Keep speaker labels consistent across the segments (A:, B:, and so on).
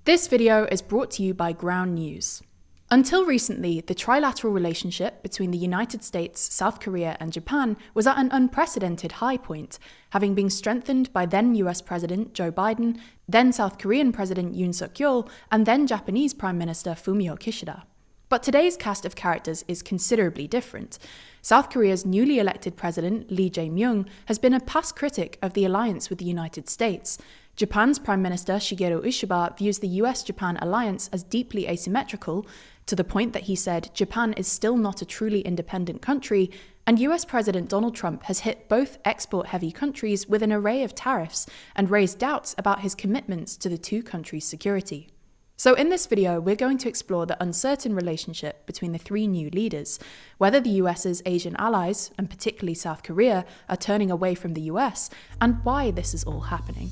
A: This video is brought to you by Ground News. Until recently, the trilateral relationship between the United States, South Korea and Japan was at an unprecedented high point, having been strengthened by then US President Joe Biden, then South Korean President Yoon Suk-yeol, and then Japanese Prime Minister Fumio Kishida. But today's cast of characters is considerably different. South Korea's newly elected president, Lee Jae-myung, has been a past critic of the alliance with the United States. Japan's Prime Minister Shigeru Ishiba views the US-Japan alliance as deeply asymmetrical, to the point that he said Japan is still not a truly independent country, and US President Donald Trump has hit both export-heavy countries with an array of tariffs and raised doubts about his commitments to the two countries' security. So in this video, we're going to explore the uncertain relationship between the three new leaders, whether the US's Asian allies, and particularly South Korea, are turning away from the US, and why this is all happening.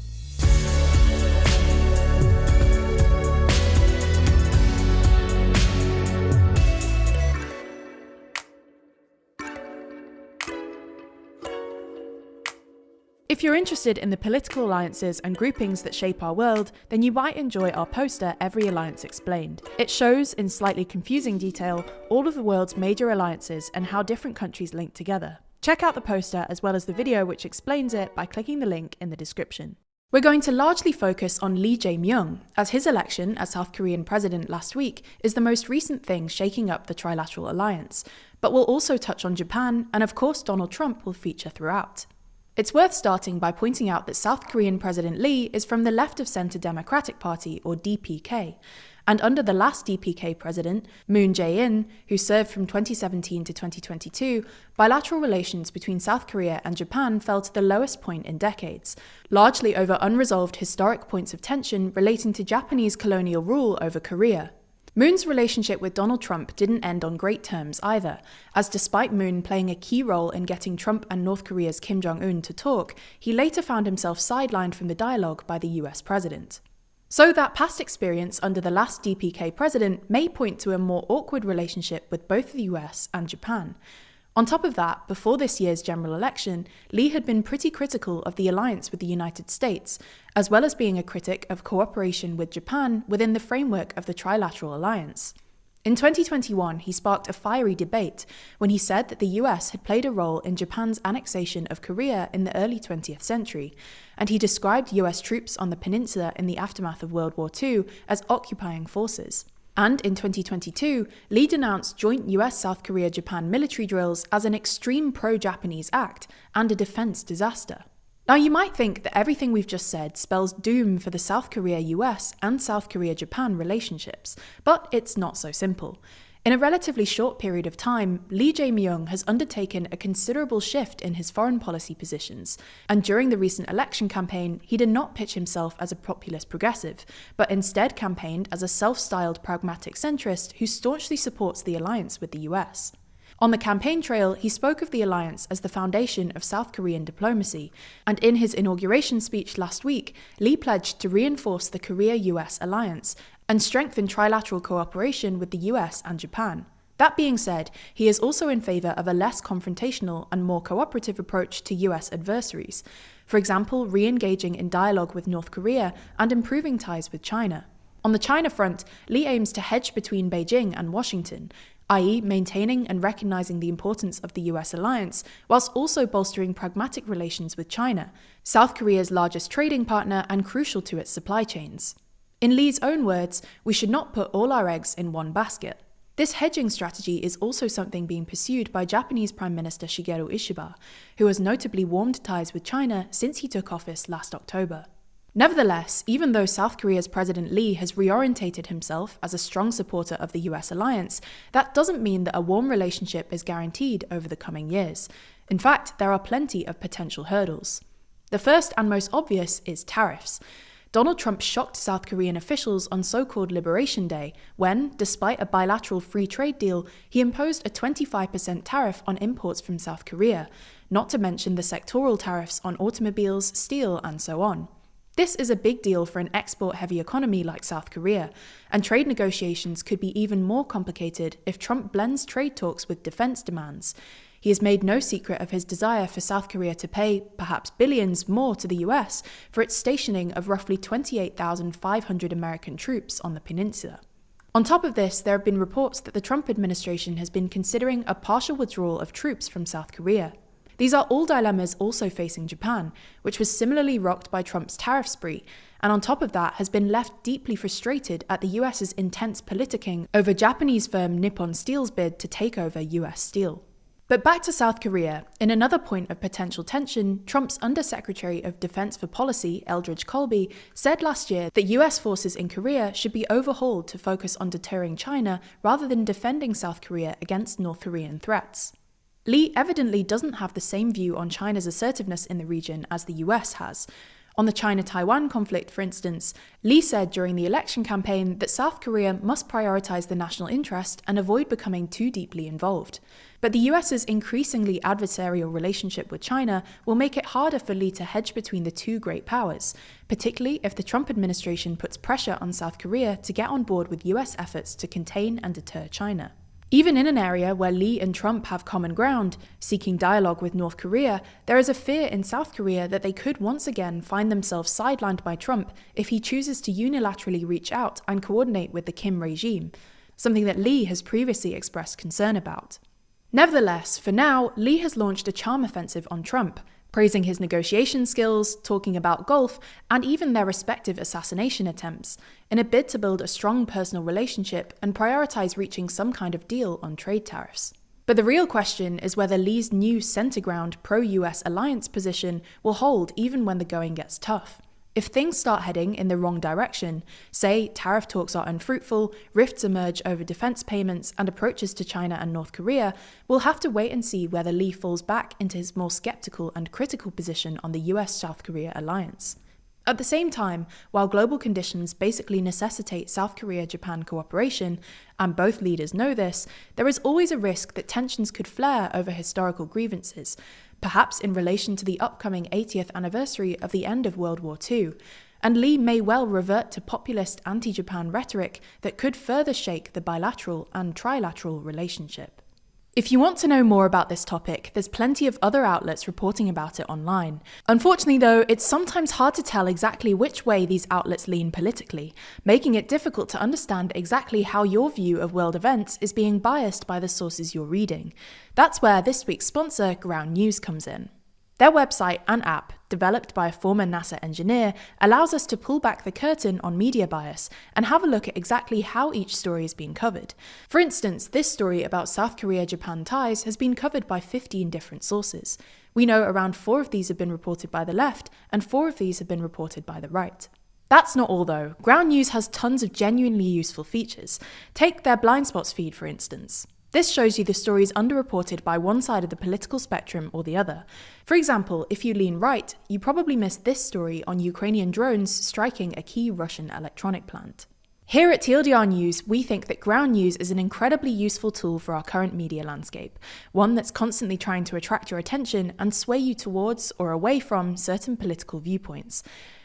A: If you're interested in the political alliances and groupings that shape our world, then you might enjoy our poster, Every Alliance Explained. It shows, in slightly confusing detail, all of the world's major alliances and how different countries link together. Check out the poster as well as the video which explains it by clicking the link in the description. We're going to largely focus on Lee Jae-myung, as his election as South Korean president last week is the most recent thing shaking up the trilateral alliance. But we'll also touch on Japan, and of course Donald Trump will feature throughout. It's worth starting by pointing out that South Korean President Lee is from the left-of-center Democratic Party, or DPK, and under the last DPK president, Moon Jae-in, who served from 2017 to 2022, bilateral relations between South Korea and Japan fell to the lowest point in decades, largely over unresolved historic points of tension relating to Japanese colonial rule over Korea. Moon's relationship with Donald Trump didn't end on great terms either, as despite Moon playing a key role in getting Trump and North Korea's Kim Jong-un to talk, he later found himself sidelined from the dialogue by the US president. So that past experience under the last DPK president may point to a more awkward relationship with both the US and Japan. On top of that, before this year's general election, Lee had been pretty critical of the alliance with the United States, as well as being a critic of cooperation with Japan within the framework of the trilateral alliance. In 2021, he sparked a fiery debate when he said that the US had played a role in Japan's annexation of Korea in the early 20th century, and he described US troops on the peninsula in the aftermath of World War II as occupying forces. And in 2022, Lee denounced joint US-South Korea-Japan military drills as an extreme pro-Japanese act and a defense disaster. Now you might think that everything we've just said spells doom for the South Korea-US and South Korea-Japan relationships, but it's not so simple. In a relatively short period of time, Lee Jae-myung has undertaken a considerable shift in his foreign policy positions, and during the recent election campaign, he did not pitch himself as a populist progressive, but instead campaigned as a self-styled pragmatic centrist who staunchly supports the alliance with the US. On the campaign trail, he spoke of the alliance as the foundation of South Korean diplomacy, and in his inauguration speech last week, Lee pledged to reinforce the Korea-US alliance and strengthen trilateral cooperation with the US and Japan. That being said, he is also in favour of a less confrontational and more cooperative approach to US adversaries, for example, re-engaging in dialogue with North Korea and improving ties with China. On the China front, Lee aims to hedge between Beijing and Washington, i.e. maintaining and recognising the importance of the US alliance, whilst also bolstering pragmatic relations with China, South Korea's largest trading partner and crucial to its supply chains. In Lee's own words, we should not put all our eggs in one basket. This hedging strategy is also something being pursued by Japanese Prime Minister Shigeru Ishiba, who has notably warmed ties with China since he took office last October. Nevertheless, even though South Korea's President Lee has reorientated himself as a strong supporter of the US alliance, that doesn't mean that a warm relationship is guaranteed over the coming years. In fact, there are plenty of potential hurdles. The first and most obvious is tariffs. Donald Trump shocked South Korean officials on so-called Liberation Day when, despite a bilateral free trade deal, he imposed a 25% tariff on imports from South Korea, not to mention the sectoral tariffs on automobiles, steel, and so on. This is a big deal for an export-heavy economy like South Korea, and trade negotiations could be even more complicated if Trump blends trade talks with defense demands. He has made no secret of his desire for South Korea to pay, perhaps billions more, to the US for its stationing of roughly 28,500 American troops on the peninsula. On top of this, there have been reports that the Trump administration has been considering a partial withdrawal of troops from South Korea. These are all dilemmas also facing Japan, which was similarly rocked by Trump's tariff spree, and on top of that has been left deeply frustrated at the US's intense politicking over Japanese firm Nippon Steel's bid to take over US Steel. But back to South Korea. In another point of potential tension, Trump's Undersecretary of Defense for Policy, Eldridge Colby, said last year that US forces in Korea should be overhauled to focus on deterring China rather than defending South Korea against North Korean threats. Lee evidently doesn't have the same view on China's assertiveness in the region as the US has. On the China-Taiwan conflict, for instance, Lee said during the election campaign that South Korea must prioritize the national interest and avoid becoming too deeply involved. But the US's increasingly adversarial relationship with China will make it harder for Lee to hedge between the two great powers, particularly if the Trump administration puts pressure on South Korea to get on board with US efforts to contain and deter China. Even in an area where Lee and Trump have common ground, seeking dialogue with North Korea, there is a fear in South Korea that they could once again find themselves sidelined by Trump if he chooses to unilaterally reach out and coordinate with the Kim regime, something that Lee has previously expressed concern about. Nevertheless, for now, Lee has launched a charm offensive on Trump, praising his negotiation skills, talking about golf, and even their respective assassination attempts, in a bid to build a strong personal relationship and prioritize reaching some kind of deal on trade tariffs. But the real question is whether Lee's new center-ground pro-US alliance position will hold even when the going gets tough. If things start heading in the wrong direction, say tariff talks are unfruitful, rifts emerge over defense payments and approaches to China and North Korea, we'll have to wait and see whether Lee falls back into his more skeptical and critical position on the US-South Korea alliance. At the same time, while global conditions basically necessitate South Korea-Japan cooperation, and both leaders know this, there is always a risk that tensions could flare over historical grievances, perhaps in relation to the upcoming 80th anniversary of the end of World War II, and Lee may well revert to populist anti-Japan rhetoric that could further shake the bilateral and trilateral relationship. If you want to know more about this topic, there's plenty of other outlets reporting about it online. Unfortunately though, it's sometimes hard to tell exactly which way these outlets lean politically, making it difficult to understand exactly how your view of world events is being biased by the sources you're reading. That's where this week's sponsor, Ground News, comes in. Their website and app, developed by a former NASA engineer, allows us to pull back the curtain on media bias and have a look at exactly how each story is being covered. For instance, this story about South Korea-Japan ties has been covered by 15 different sources. We know around 4 of these have been reported by the left, and 4 of these have been reported by the right. That's not all though. Ground News has tons of genuinely useful features. Take their blind spots feed, for instance. This shows you the stories underreported by one side of the political spectrum or the other. For example, if you lean right, you probably missed this story on Ukrainian drones striking a key Russian electronic plant. Here at TLDR News, we think that Ground News is an incredibly useful tool for our current media landscape, one that's constantly trying to attract your attention and sway you towards or away from certain political viewpoints.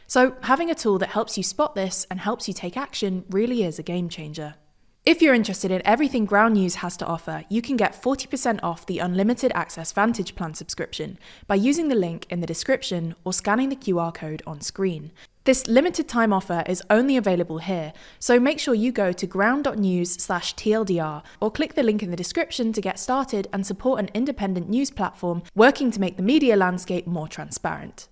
A: So having a tool that helps you spot this and helps you take action really is a game changer. If you're interested in everything Ground News has to offer, you can get 40% off the Unlimited Access Vantage Plan subscription by using the link in the description or scanning the QR code on screen. This limited time offer is only available here, so make sure you go to ground.news/TLDR or click the link in the description to get started and support an independent news platform working to make the media landscape more transparent.